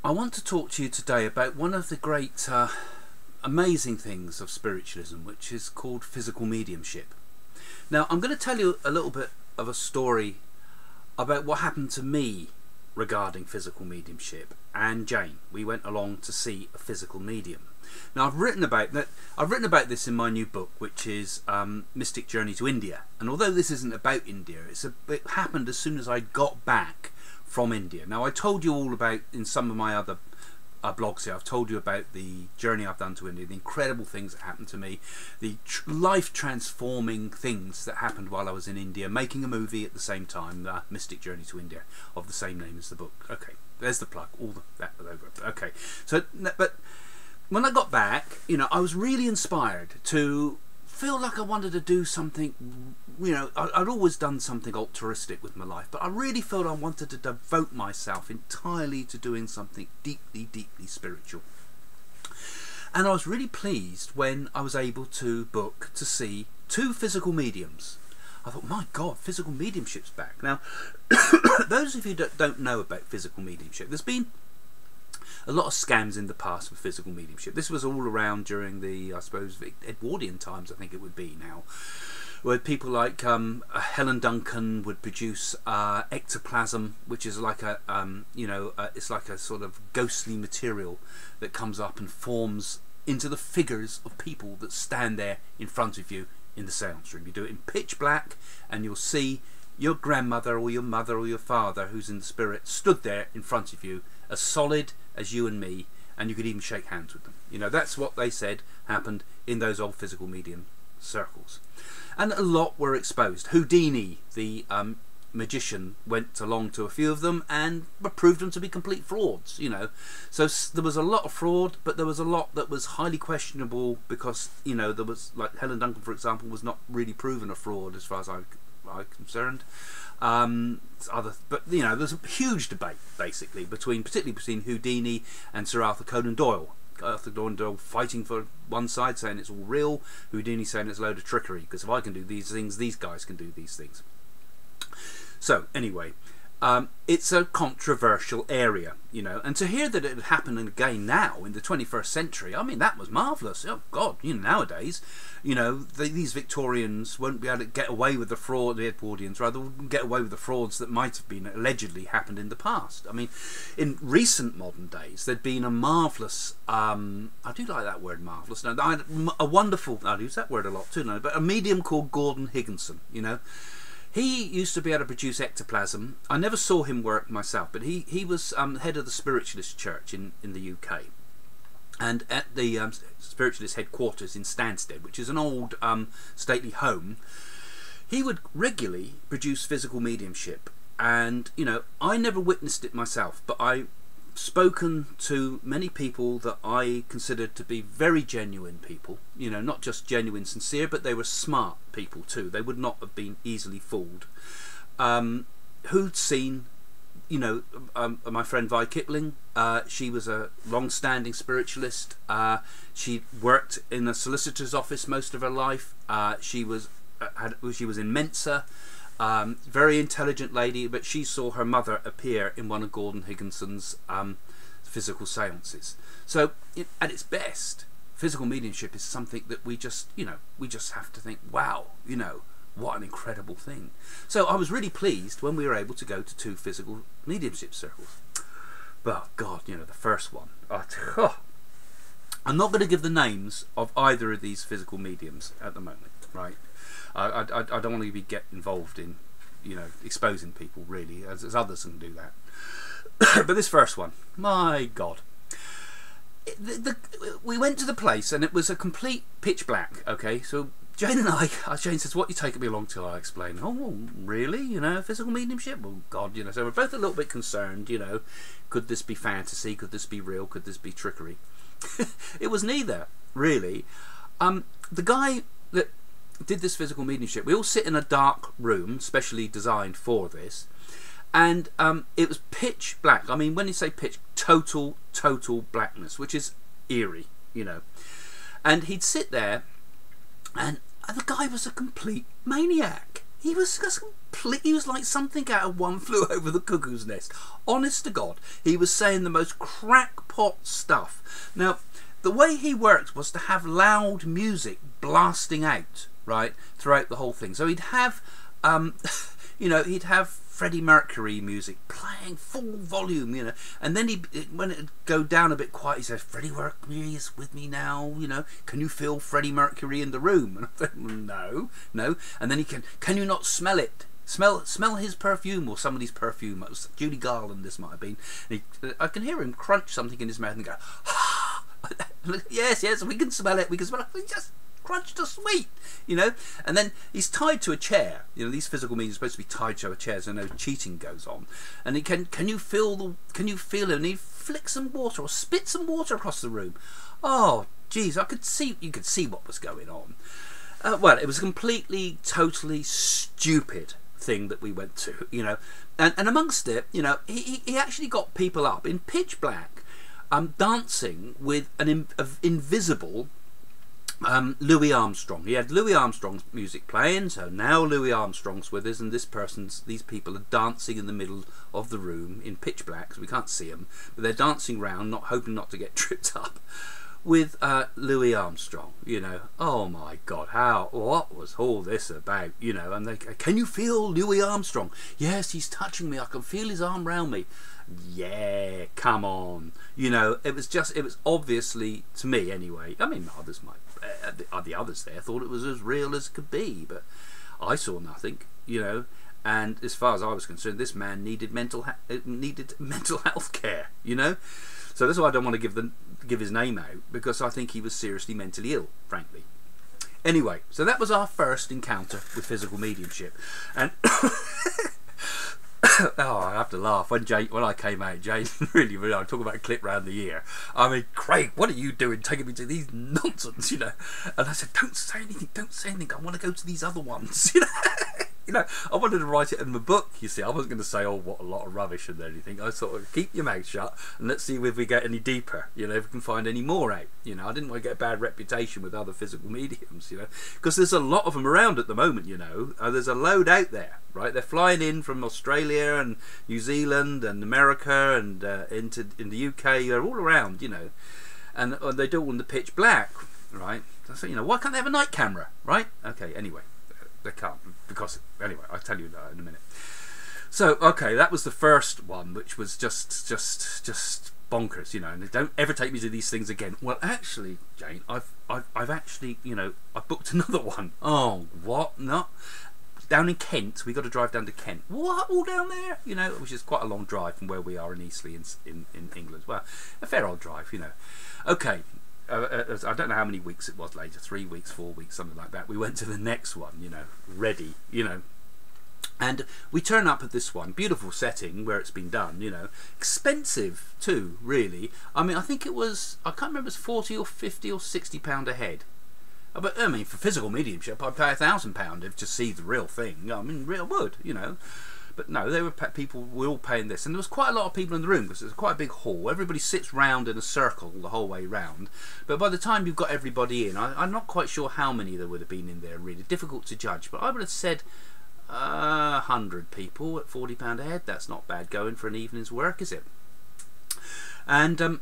I want to talk to you today about one of the great amazing things of spiritualism, which is called physical mediumship. Now I'm going to tell you a little bit of a story about what happened to me regarding physical mediumship and Jane. We went along to see a physical medium. Now I've written about this in my new book, which is Mystic Journey to India, and although this isn't about India, it happened as soon as I got back from India. Now I told you all about, in some of my other blogs here, I've told you about the journey I've done to India, the incredible things that happened to me, the life transforming things that happened while I was in India, making a movie at the same time, Mystic Journey to India, of the same name as the book. Okay, there's the plug, that over. Okay, so but when I got back, you know, I was really inspired to feel like I wanted to do something. You know, I'd always done something altruistic with my life, but I really felt I wanted to devote myself entirely to doing something deeply, deeply spiritual. And I was really pleased when I was able to book to see 2 physical mediums. I thought, my God, physical mediumship's back. Now, those of you that don't know about physical mediumship, there's been a lot of scams in the past with physical mediumship. This was all around during the, I suppose, Edwardian times, I think it would be now, where people like Helen Duncan would produce ectoplasm, which is like a, it's like a sort of ghostly material that comes up and forms into the figures of people that stand there in front of you in the seance room. You do it in pitch black, and you'll see your grandmother or your mother or your father, who's in the spirit, stood there in front of you, as solid as you and me, and you could even shake hands with them. You know, that's what they said happened in those old physical medium circles. And a lot were exposed. Houdini, the magician, went along to a few of them and proved them to be complete frauds, you know. So there was a lot of fraud, but there was a lot that was highly questionable, because, you know, there was, like Helen Duncan, for example, was not really proven a fraud as far as I'm concerned. But you know, there's a huge debate basically particularly between Houdini and Sir Arthur Conan Doyle. Arthur Conan Doyle fighting for one side, saying it's all real. Houdini saying it's a load of trickery, because if I can do these things, these guys can do these things. So anyway, it's a controversial area, you know, and to hear that it had happened again now in the 21st century, I mean, that was marvellous. Oh God, you know, nowadays, you know, these Victorians won't be able to get away with the fraud, the Edwardians rather, wouldn't get away with the frauds that might have been allegedly happened in the past. I mean, in recent modern days, there'd been a marvellous, I do like that word, marvellous, no, a wonderful, I use that word a lot too, no, but a medium called Gordon Higginson, you know. He used to be able to produce ectoplasm. I never saw him work myself, but he was head of the Spiritualist Church in the UK. And at the Spiritualist headquarters in Stansted, which is an old stately home, he would regularly produce physical mediumship. And, you know, I never witnessed it myself, but I've spoken to many people that I considered to be very genuine people, you know, not just genuine, sincere, but they were smart people too. They would not have been easily fooled. Who'd seen, you know, my friend Vi Kipling, she was a long-standing spiritualist. She worked in a solicitor's office most of her life. She was in Mensa. Very intelligent lady, but she saw her mother appear in one of Gordon Higginson's physical seances. So at its best, physical mediumship is something that we just, you know, we just have to think, wow, you know, what an incredible thing. So I was really pleased when we were able to go to 2 physical mediumship circles. But God, you know, the first one, I'm not going to give the names of either of these physical mediums at the moment, right? I don't want to get involved in, you know, exposing people really, as others can do that. But this first one, my God. We went to the place and it was a complete pitch black, okay? So Jane and Jane says, what, you taking me along till I explain? Oh, well, really? You know, physical mediumship? Well, God, you know, so we're both a little bit concerned, you know, could this be fantasy? Could this be real? Could this be trickery? It was neither, really. The guy that did this physical mediumship, we all sit in a dark room specially designed for this, and it was pitch black. I mean, when you say pitch, total blackness, which is eerie, you know. And he'd sit there, and the guy was a complete maniac. He was just he was like something out of One Flew Over the Cuckoo's Nest. Honest to God, he was saying the most crackpot stuff. Now, the way he worked was to have loud music blasting out, right, throughout the whole thing. So he'd have, you know, he'd have Freddie Mercury music playing full volume, you know, and then when it'd go down a bit quiet, he said, "Freddie Mercury is with me now, you know, can you feel Freddie Mercury in the room?" And I thought, no. And then can you not smell it? Smell his perfume, or somebody's perfume. It was Judy Garland, this might have been. And I can hear him crunch something in his mouth and go, "Ah!" yes, we can smell it, we can smell it. He just crunched a sweet, you know. And then he's tied to a chair. You know, these physical mediums are supposed to be tied to a chair so no cheating goes on. And he can you feel it? And he flicks some water or spit some water across the room. Oh, geez, you could see what was going on. Well, it was a completely, totally stupid thing that we went to, you know. And amongst it, you know, he actually got people up in pitch black, dancing with an invisible Louis Armstrong. He had Louis Armstrong's music playing, so now Louis Armstrong's with us, and these people are dancing in the middle of the room in pitch black, so we can't see them, but they're dancing round, hoping not to get tripped up, with Louis Armstrong, you know. Oh my God, what was all this about, you know? And they, "Can you feel Louis Armstrong?" "Yes, he's touching me, I can feel his arm round me." Yeah, come on, you know. It was obviously, to me anyway, I mean, others might, the others there thought it was as real as could be, but I saw nothing, you know. And as far as I was concerned, this man needed mental health care, you know. So that's why I don't want to give his name out, because I think he was seriously mentally ill, frankly. Anyway, so that was our first encounter with physical mediumship, and oh, I have to laugh when I came out. Jane really, I talk about a clip round the ear. I mean, "Craig, what are you doing, taking me to these nonsense?" You know. And I said, "Don't say anything. Don't say anything. I want to go to these other ones." You know. You know, I wanted to write it in my book, you see. I wasn't going to say, "Oh, what a lot of rubbish," and anything. I sort of, keep your mouth shut and let's see if we get any deeper, you know, if we can find any more out. You know, I didn't want to get a bad reputation with other physical mediums, you know, because there's a lot of them around at the moment, you know. There's a load out there, right? They're flying in from Australia and New Zealand and America and in the UK. They're all around, you know, and they do it all in the pitch black, right? So, you know, why can't they have a night camera, right? Okay, anyway. They can't, because anyway, I'll tell you that in a minute. So okay, that was the first one, which was just bonkers, you know. And they don't ever take me to these things again. Well, actually, Jane, I've actually, you know, I booked another one. Oh, what? Not down in Kent. We got to drive down to Kent. What? All down there, you know, which is quite a long drive from where we are in Eastleigh in England. Well, a fair old drive, you know. Okay. I don't know how many weeks it was later, 3 weeks, 4 weeks, something like that. We went to the next one, you know, ready, you know. And we turn up at this one, beautiful setting where it's been done, you know. Expensive too, really. I mean, I think it was, I can't remember, it's 40 or 50 or 60 pound a head. But I mean, for physical mediumship, I'd pay £1,000 to see the real thing. I mean, real would, you know. But no, there were people were all paying this, and there was quite a lot of people in the room because it's quite a big hall. Everybody sits round in a circle the whole way round. But by the time you've got everybody in, I'm not quite sure how many there would have been in there. Really difficult to judge. But I would have said 100 people at £40 a head. That's not bad going for an evening's work, is it? And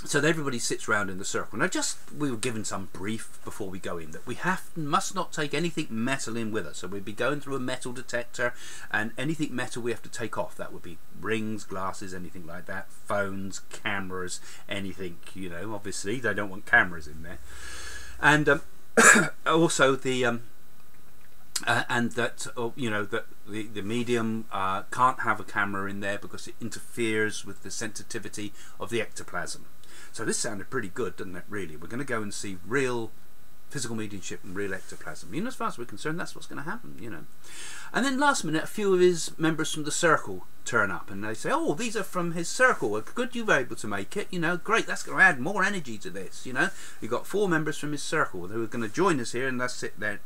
so everybody sits round in the circle. Now, we were given some brief before we go in that we must not take anything metal in with us. So we'd be going through a metal detector, and anything metal we have to take off. That would be rings, glasses, anything like that, phones, cameras, anything. You know, obviously they don't want cameras in there, and also the and that you know, that the medium can't have a camera in there because it interferes with the sensitivity of the ectoplasm. So this sounded pretty good, didn't it, really? We're going to go and see real physical mediumship and real ectoplasm. You know, as far as we're concerned, that's what's going to happen, you know. And then last minute, a few of his members from the circle turn up and they say, "Oh, these are from his circle. Good you were able to make it, you know, great, that's going to add more energy to this, you know. You've got 4 members from his circle who are going to join us here, and they'll sit there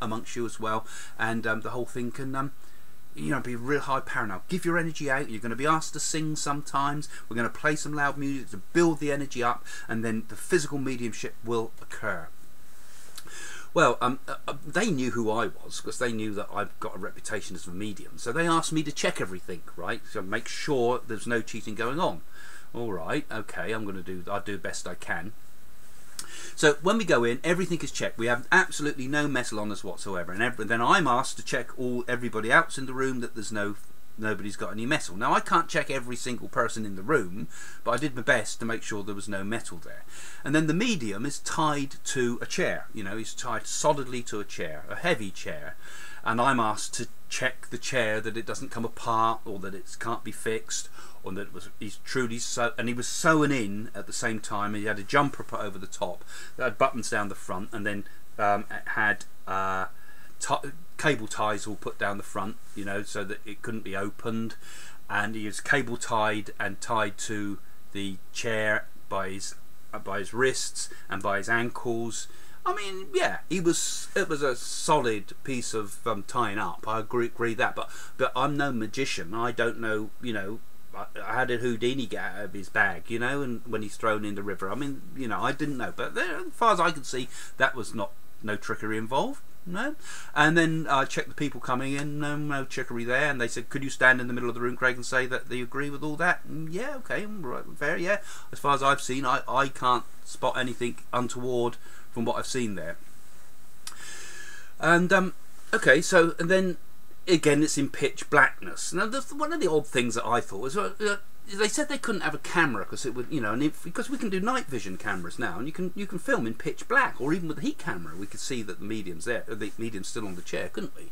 amongst you as well, and the whole thing can you know, be real high power now. Give your energy out. You're going to be asked to sing sometimes. We're going to play some loud music to build the energy up, and then the physical mediumship will occur." Well, they knew who I was because they knew that I've got a reputation as a medium. So they asked me to check everything, right? So make sure there's no cheating going on. All right, okay, I'll do the best I can. So when we go in, everything is checked. We have absolutely no metal on us whatsoever, and then I'm asked to check everybody else in the room that nobody's got any metal. Now I can't check every single person in the room, but I did my best to make sure there was no metal there. And then the medium is tied to a chair. You know, he's tied solidly to a chair, a heavy chair, and I'm asked to check the chair that it doesn't come apart, or that it can't be fixed, or that he's truly and he was sewn in at the same time. He had a jumper put over the top that had buttons down the front, and then it had cable ties all put down the front, you know, so that it couldn't be opened. And he was cable tied and tied to the chair by his wrists and by his ankles. I mean, yeah, it was a solid piece of tying up. I agree that, but I'm no magician. I don't know, you know, how did Houdini get out of his bag, you know, and when he's thrown in the river? I mean, you know, I didn't know, but there, as far as I could see, that was no trickery involved. No. And then I checked the people coming in, no trickery there, and they said, could you stand in the middle of the room, Craig, and say that they agree with all that? And yeah, okay, right, fair, yeah. As far as I've seen, I can't spot anything untoward from what I've seen there. And okay, so, and then again it's in pitch blackness. Now one of the odd things that I thought was they said they couldn't have a camera because it would, you know, and because we can do night vision cameras now, and you can film in pitch black, or even with a heat camera we could see that the medium's there, the medium's still on the chair, couldn't we?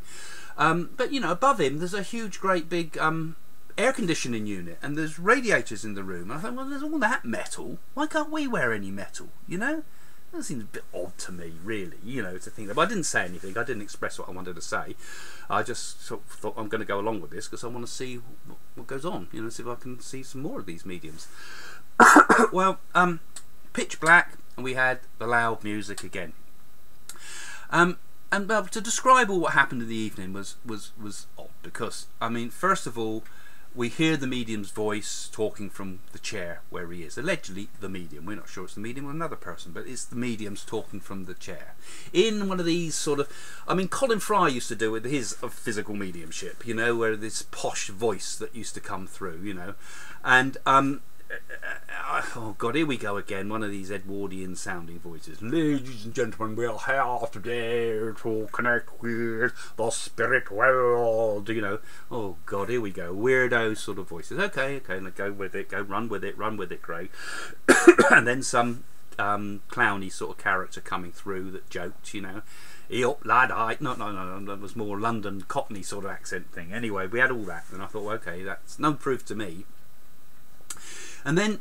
But you know, above him there's a huge, great big air conditioning unit, and there's radiators in the room. And I thought, well, there's all that metal. Why can't we wear any metal? You know, that seems a bit odd to me, really. You know, to think that. But I didn't say anything. I didn't express what I wanted to say. I just sort of thought I'm going to go along with this because I want to see what goes on. You know, see if I can see some more of these mediums. Well, pitch black, and we had the loud music again. And to describe all what happened in the evening was odd, because I mean, first of all, we hear the medium's voice talking from the chair where he is. Allegedly the medium. We're not sure it's the medium or another person, but it's the medium's talking from the chair. In one of these sort of, I mean, Colin Fry used to do with his physical mediumship, you know, where this posh voice that used to come through, you know. And oh god, here we go again, one of these Edwardian sounding voices. Ladies and gentlemen, we are here today to connect with the spirit world, you know. Oh god, here we go, weirdo sort of voices. Okay, and go with it, run with it, Craig. And then some clowny sort of character coming through that joked, you know. Yup, lad, no, that was more London Cockney sort of accent thing. Anyway, we had all that, and I thought, well, okay, that's no proof to me. And then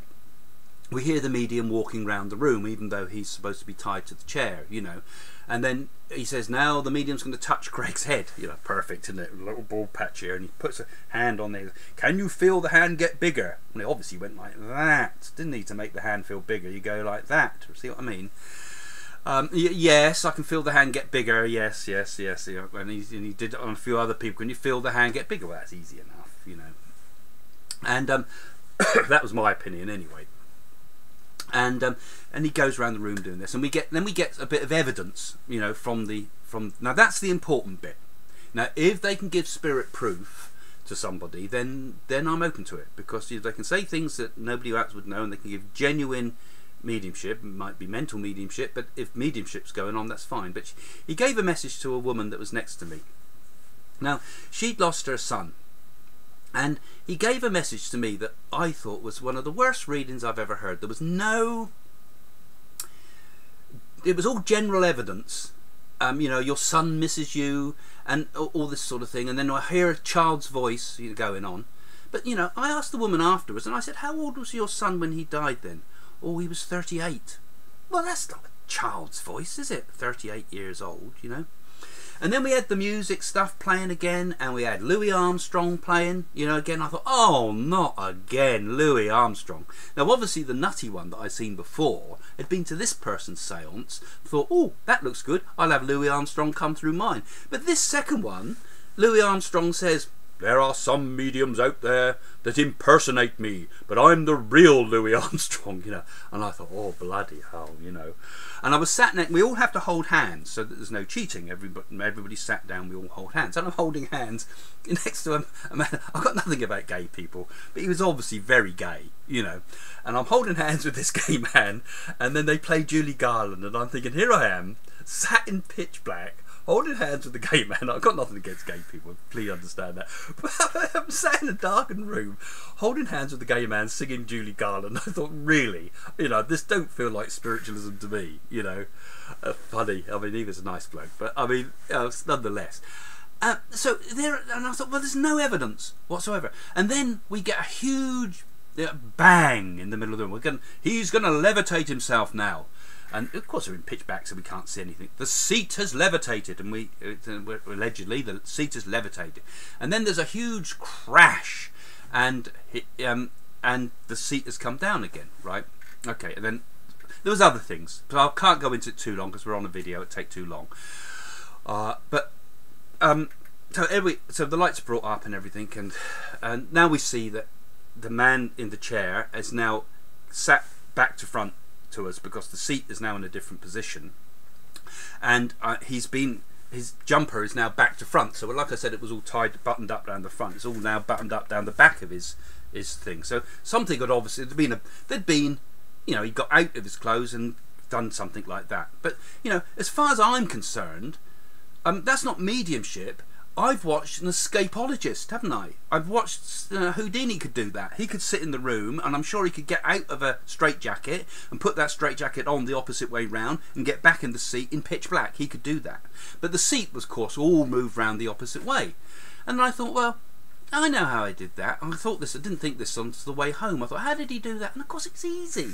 we hear the medium walking round the room, even though he's supposed to be tied to the chair, you know. And then he says, now the medium's going to touch Craig's head. You know, perfect, isn't it? A little bald patch here, and he puts a hand on there. Can you feel the hand get bigger? And he obviously went like that. Didn't need to make the hand feel bigger. You go like that. See what I mean? Yes, I can feel the hand get bigger. Yes. And he did it on a few other people. Can you feel the hand get bigger? Well, that's easy enough, you know. And that was my opinion anyway. And he goes around the room doing this, and we get a bit of evidence, you know, from now that's the important bit. Now if they can give spirit proof to somebody, then I'm open to it, because they can say things that nobody else would know, and they can give genuine mediumship. It might be mental mediumship, but if mediumship's going on, that's fine. But he gave a message to a woman that was next to me. Now she'd lost her son, and he gave a message to me that I thought was one of the worst readings I've ever heard. There was it was all general evidence. You know, your son misses you, and all this sort of thing. And then I hear a child's voice, you know, going on. But, you know, I asked the woman afterwards, and I said, how old was your son when he died then? Oh, he was 38. Well, that's not a child's voice, is it? 38 years old, you know. And then we had the music stuff playing again, and we had Louis Armstrong playing, you know, again. I thought, oh, not again, Louis Armstrong. Now, obviously, the nutty one that I'd seen before had been to this person's seance, thought, oh, that looks good, I'll have Louis Armstrong come through mine. But this second one, Louis Armstrong says, there are some mediums out there that impersonate me, but I'm the real Louis Armstrong, you know. And I thought, oh, bloody hell, you know. And I was sat next, we all have to hold hands so that there's no cheating. Everybody sat down, we all hold hands. And I'm holding hands next to a man. I've got nothing about gay people, but he was obviously very gay, you know. And I'm holding hands with this gay man, and then they play Julie Garland, and I'm thinking, here I am, sat in pitch black, holding hands with the gay man. I've got nothing against gay people, please understand that. But I'm sat in a darkened room, holding hands with the gay man, singing Julie Garland. I thought, really? You know, this don't feel like spiritualism to me, you know. Funny. I mean, he was a nice bloke, but I mean, nonetheless. So there, and I thought, well, there's no evidence whatsoever. And then we get a huge bang in the middle of the room. He's going to levitate himself now. And of course we're in pitch black, so we can't see anything. The seat has levitated, and allegedly the seat has levitated. And then there's a huge crash, and the seat has come down again, right? Okay, and then there was other things, but I can't go into it too long because we're on a video. It'd take too long. So the lights are brought up and everything, and now we see that the man in the chair is now sat back to front to us because the seat is now in a different position, and his jumper is now back to front. So like I said, it was all buttoned up down the front. It's all now buttoned up down the back of his thing. So something had obviously there'd been, you know, he got out of his clothes and done something like that. But you know, as far as I'm concerned, that's not mediumship. I've watched an escapologist, haven't I? I've watched Houdini could do that. He could sit in the room, and I'm sure he could get out of a straitjacket and put that straitjacket on the opposite way round and get back in the seat in pitch black. He could do that. But the seat was, of course, all moved round the opposite way. And I thought, well, I know how I did that. I didn't think this on the way home. I thought, how did he do that? And of course, it's easy.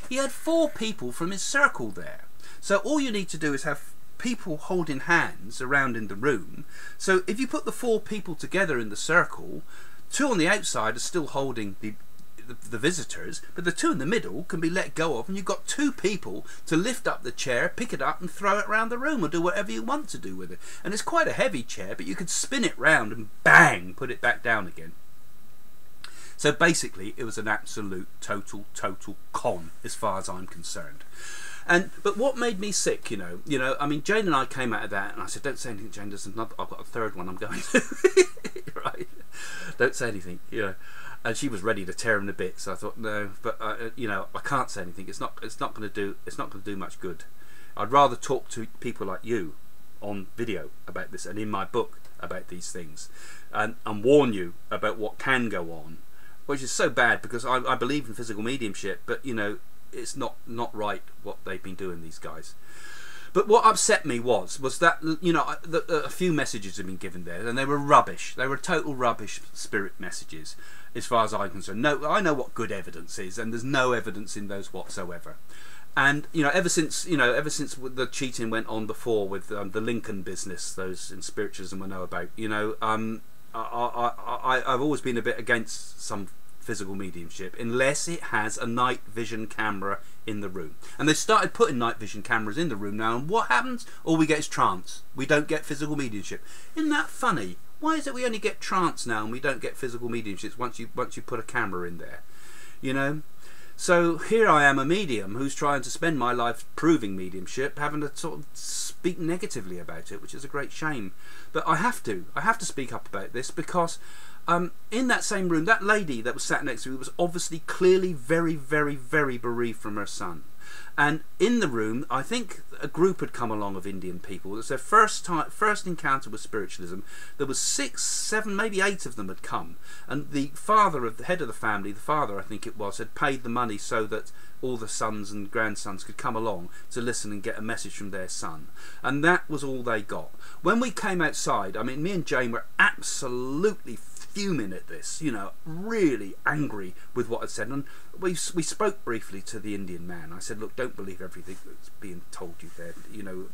He had 4 people from his circle there. So all you need to do is have people holding hands around in the room. So if you put the 4 people together in the circle, 2 on the outside are still holding the visitors, but the 2 in the middle can be let go of, and you've got 2 people to lift up the chair, pick it up and throw it around the room, or do whatever you want to do with it. And it's quite a heavy chair, but you could spin it round and bang, put it back down again. So basically it was an absolute total con as far as I'm concerned. But what made me sick, you know, I mean, Jane and I came out of that, and I said, don't say anything, Jane. I've got a 3rd one I'm going to. Right? Don't say anything, you know. And she was ready to tear him to bits. So I thought, no, but you know, I can't say anything. It's not going to do much good. I'd rather talk to people like you on video about this and in my book about these things, and warn you about what can go on, which is so bad because I believe in physical mediumship, but you know, it's not right what they've been doing, these guys. But what upset me was that, you know, a few messages have been given there, and they were rubbish. They were total rubbish spirit messages as far as I'm concerned. No, I know what good evidence is, and there's no evidence in those whatsoever. And you know, ever since the cheating went on before with the Lincoln business, those in spiritualism I know about, you know, I've always been a bit against some physical mediumship unless it has a night vision camera in the room. And they started putting night vision cameras in the room now, and what happens? All we get is trance. We don't get physical mediumship. Isn't that funny? Why is it we only get trance now and we don't get physical mediumship once you put a camera in there? You know? So here I am, a medium who's trying to spend my life proving mediumship, having to sort of speak negatively about it, which is a great shame. But I have to speak up about this because in that same room, that lady that was sat next to me was obviously clearly very bereaved from her son. And in the room, I think a group had come along of Indian people. It was their first encounter with spiritualism. There was 6, 7, maybe 8 of them had come, and the head of the family, the father I think it was, had paid the money so that all the sons and grandsons could come along to listen and get a message from their son. And that was all they got. When we came outside, I mean, me and Jane were absolutely fuming at this, you know, really angry with what I'd said. And we spoke briefly to the Indian man. I said, look, don't believe everything that's being told you there. You know,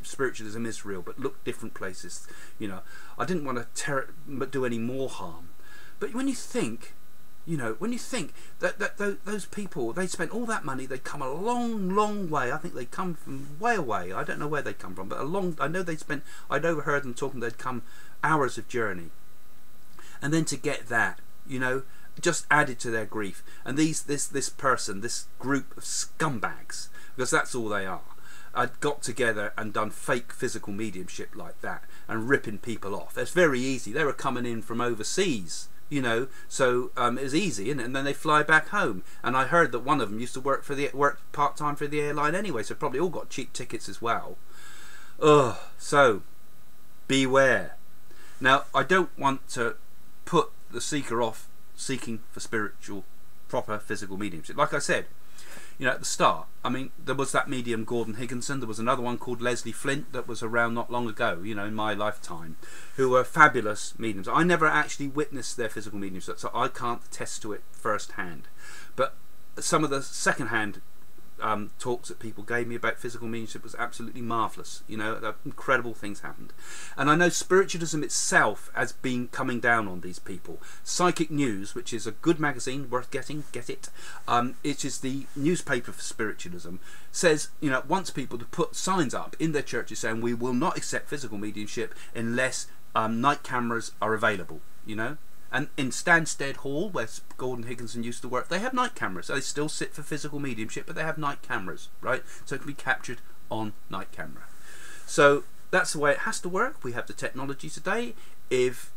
spiritualism is real, but look different places. You know, I didn't want to do any more harm. But when you think, you know, that those people, they spent all that money, they come a long way. I think they come from way away. I don't know where they come from, but I know they spent, I'd overheard them talking, they'd come hours of journey. And then to get that, you know, just added to their grief. And this person, this group of scumbags, because that's all they are, had got together and done fake physical mediumship like that and ripping people off. It's very easy. They were coming in from overseas, you know, so it was easy, isn't it? And then they fly back home. And I heard that one of them used to work part-time for the airline anyway, so probably all got cheap tickets as well. Ugh, so beware. Now, I don't want to put the seeker off seeking for spiritual, proper physical mediumship. Like I said, you know, at the start, I mean, there was that medium Gordon Higginson. There was another one called Leslie Flint that was around not long ago, you know, in my lifetime, who were fabulous mediums. I never actually witnessed their physical mediumship, so I can't attest to it firsthand. But some of the second-hand talks that people gave me about physical mediumship was absolutely marvellous. You know, incredible things happened. And I know Spiritualism itself has been coming down on these people. Psychic News, which is a good magazine, worth getting, get it. It is the newspaper for Spiritualism, says, you know, wants people to put signs up in their churches saying we will not accept physical mediumship unless night cameras are available, you know. And in Stansted Hall, where Gordon Higginson used to work, they have night cameras. They still sit for physical mediumship, but they have night cameras, right? So it can be captured on night camera. So that's the way it has to work. We have the technology today. If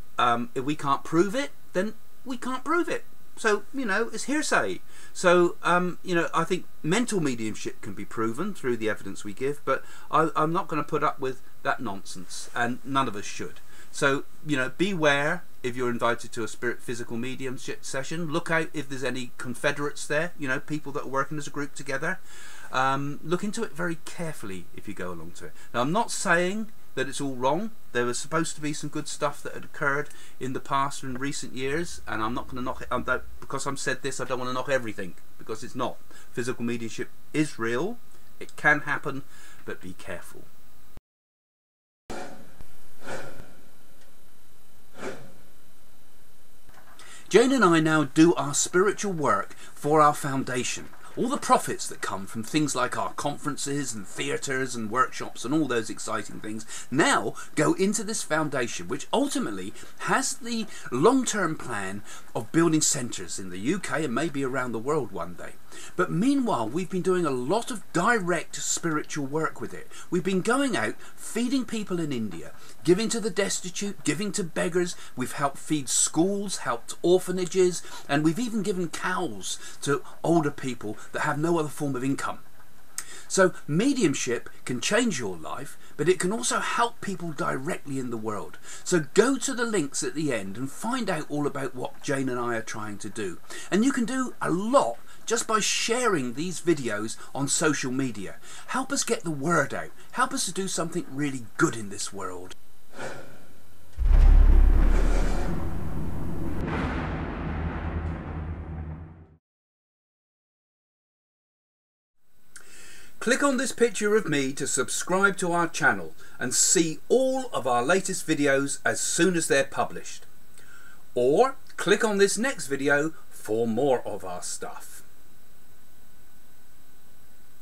we can't prove it, then we can't prove it. So, you know, it's hearsay. So, you know, I think mental mediumship can be proven through the evidence we give, but I'm not going to put up with that nonsense, and none of us should. So, you know, beware if you're invited to a physical mediumship session. Look out if there's any confederates there, you know, people that are working as a group together. Look into it very carefully if you go along to it. Now, I'm not saying that it's all wrong. There was supposed to be some good stuff that had occurred in the past and recent years, and I'm not going to knock it. Because I've said this, I don't want to knock everything, because it's not. Physical mediumship is real. It can happen, but be careful. Jane and I now do our spiritual work for our foundation. All the profits that come from things like our conferences and theatres and workshops and all those exciting things now go into this foundation, which ultimately has the long-term plan of building centres in the UK and maybe around the world one day. But meanwhile, we've been doing a lot of direct spiritual work with it. We've been going out, feeding people in India, giving to the destitute, giving to beggars. We've helped feed schools, helped orphanages, and we've even given cows to older people that have no other form of income. So mediumship can change your life, but it can also help people directly in the world. So go to the links at the end and find out all about what Jane and I are trying to do. And you can do a lot just by sharing these videos on social media. Help us get the word out. Help us to do something really good in this world. Click on this picture of me to subscribe to our channel and see all of our latest videos as soon as they're published. Or click on this next video for more of our stuff.